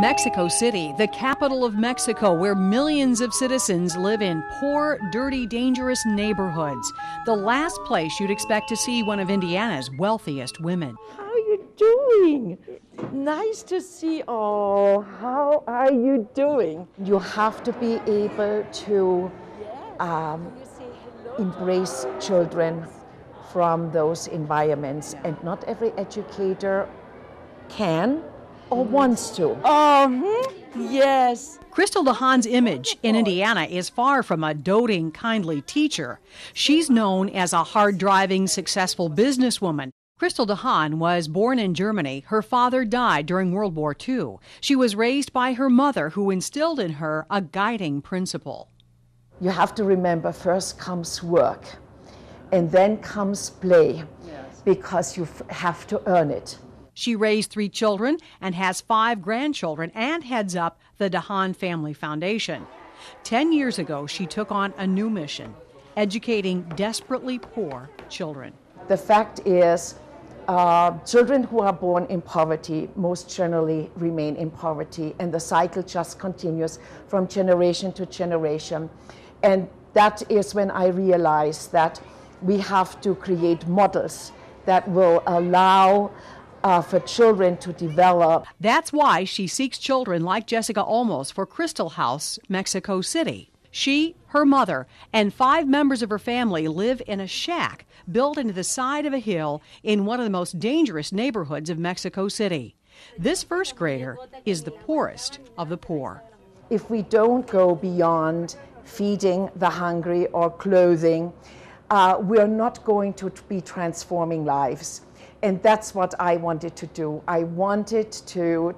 Mexico City, the capital of Mexico, where millions of citizens live in poor, dirty, dangerous neighborhoods. The last place you'd expect to see one of Indiana's wealthiest women. How are you doing? Nice to see. Oh, how are you doing? You have to be able to embrace children from those environments, and not every educator can or wants to. Yes. Christel DeHaan's image in Indiana is far from a doting, kindly teacher. She's known as a hard-driving, successful businesswoman. Christel DeHaan was born in Germany. Her father died during World War II. She was raised by her mother, who instilled in her a guiding principle. You have to remember, first comes work, and then comes play, because you have to earn it. She raised 3 children and has 5 grandchildren and heads up the DeHaan Family Foundation. 10 years ago, she took on a new mission, educating desperately poor children. The fact is, children who are born in poverty most generally remain in poverty, and the cycle just continues from generation to generation. And that is when I realized that we have to create models that will allow for children to develop. That's why she seeks children like Jessica Olmos for Christel House Mexico City. She, her mother, and 5 members of her family live in a shack built into the side of a hill in one of the most dangerous neighborhoods of Mexico City. This first grader is the poorest of the poor. If we don't go beyond feeding the hungry or clothing, we're not going to be transforming lives. And that's what I wanted to do. I wanted to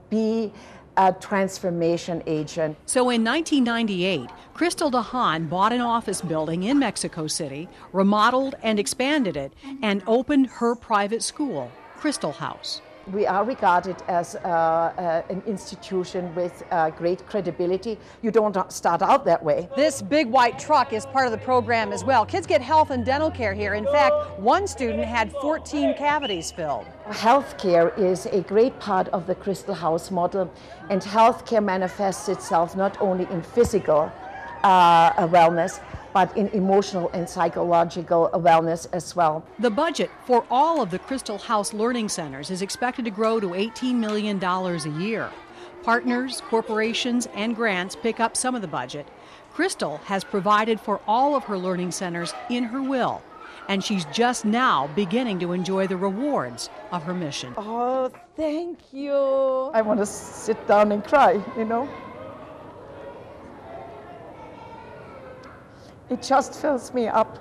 be a transformation agent. So in 1998, Christel DeHaan bought an office building in Mexico City, remodeled and expanded it, and opened her private school, Christel House. We are regarded as an institution with great credibility. You don't start out that way. This big white truck is part of the program as well. Kids get health and dental care here. In fact, one student had 14 cavities filled. Healthcare is a great part of the Christel House model, and healthcare manifests itself not only in physical wellness, but in emotional and psychological wellness as well. The budget for all of the Christel House Learning Centers is expected to grow to $18 million a year. Partners, corporations, and grants pick up some of the budget. Christel has provided for all of her learning centers in her will, and she's just now beginning to enjoy the rewards of her mission. Oh, thank you. I want to sit down and cry, you know. It just fills me up.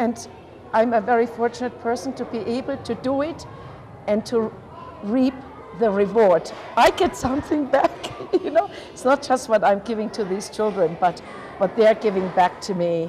And I'm a very fortunate person to be able to do it and to reap the reward. I get something back, you know. It's not just what I'm giving to these children, but what they're giving back to me.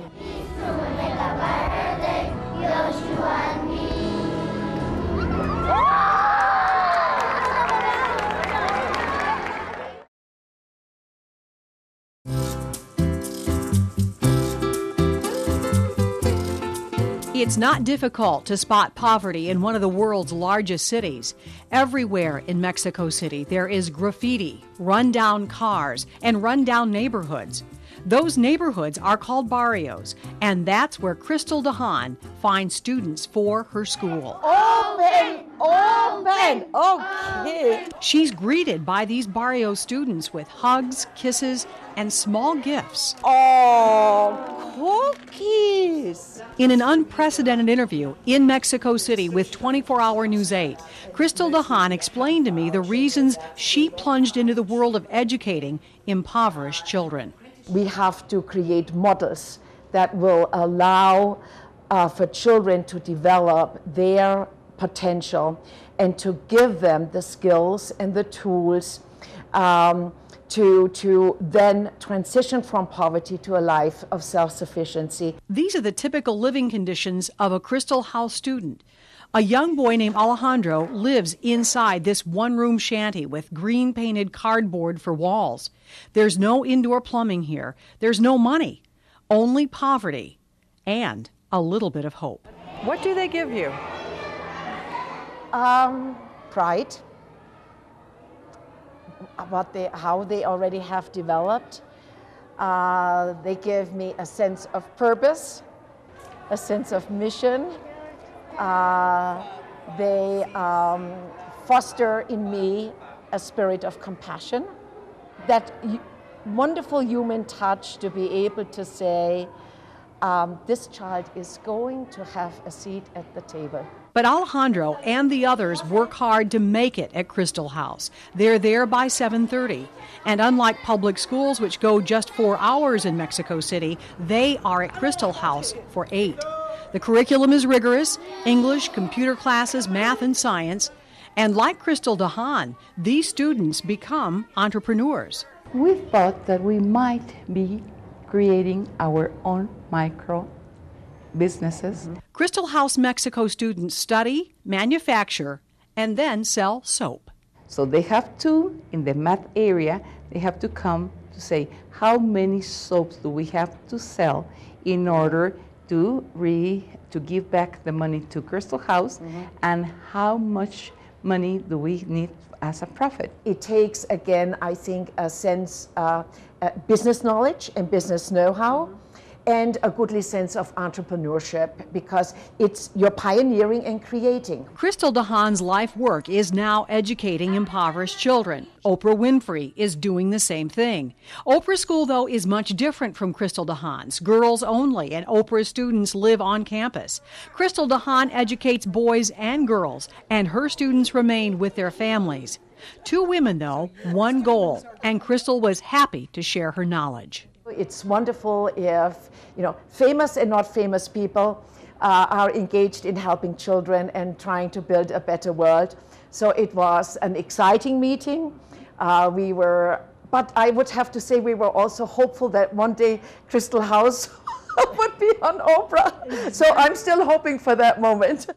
It's not difficult to spot poverty in one of the world's largest cities. Everywhere in Mexico City, there is graffiti, run-down cars, and run-down neighborhoods. Those neighborhoods are called barrios, and that's where Christel DeHaan finds students for her school. Open! Open! Okay. She's greeted by these barrio students with hugs, kisses, and small gifts. Oh, cookies! In an unprecedented interview in Mexico City with 24-Hour News 8, Christel DeHaan explained to me the reasons she plunged into the world of educating impoverished children. We have to create models that will allow for children to develop their potential and to give them the skills and the tools to then transition from poverty to a life of self-sufficiency. These are the typical living conditions of a Christel House student. A young boy named Alejandro lives inside this one-room shanty with green-painted cardboard for walls. There's no indoor plumbing here. There's no money, only poverty and a little bit of hope. What do they give you? Pride, how they already have developed. They give me a sense of purpose, a sense of mission. They foster in me a spirit of compassion, that wonderful human touch to be able to say, this child is going to have a seat at the table. But Alejandro and the others work hard to make it at Christel House. They're there by 7:30. And unlike public schools, which go just 4 hours in Mexico City, they are at Christel House for 8. The curriculum is rigorous: English, computer classes, math, and science. And like Christel DeHaan, these students become entrepreneurs. We thought that we might be creating our own micro businesses. Christel House Mexico students study, manufacture, and then sell soap. So they have to, in the math area, they have to come to say, how many soaps do we have to sell in order to give back the money to Christel House, and how much money do we need as a profit? It takes, again, I think, a sense, business knowledge and business know-how, and a goodly sense of entrepreneurship, because you're pioneering and creating. Christel DeHaan's life work is now educating impoverished children. Oprah Winfrey is doing the same thing. Oprah's school, though, is much different from Christel DeHaan's. Girls only, and Oprah's students live on campus. Christel DeHaan educates boys and girls, and her students remain with their families. 2 women, though, 1 goal, and Christel was happy to share her knowledge. It's wonderful if, famous and not famous people are engaged in helping children and trying to build a better world. So it was an exciting meeting. But I would have to say we were also hopeful that one day Christel House would be on Oprah. So I'm still hoping for that moment.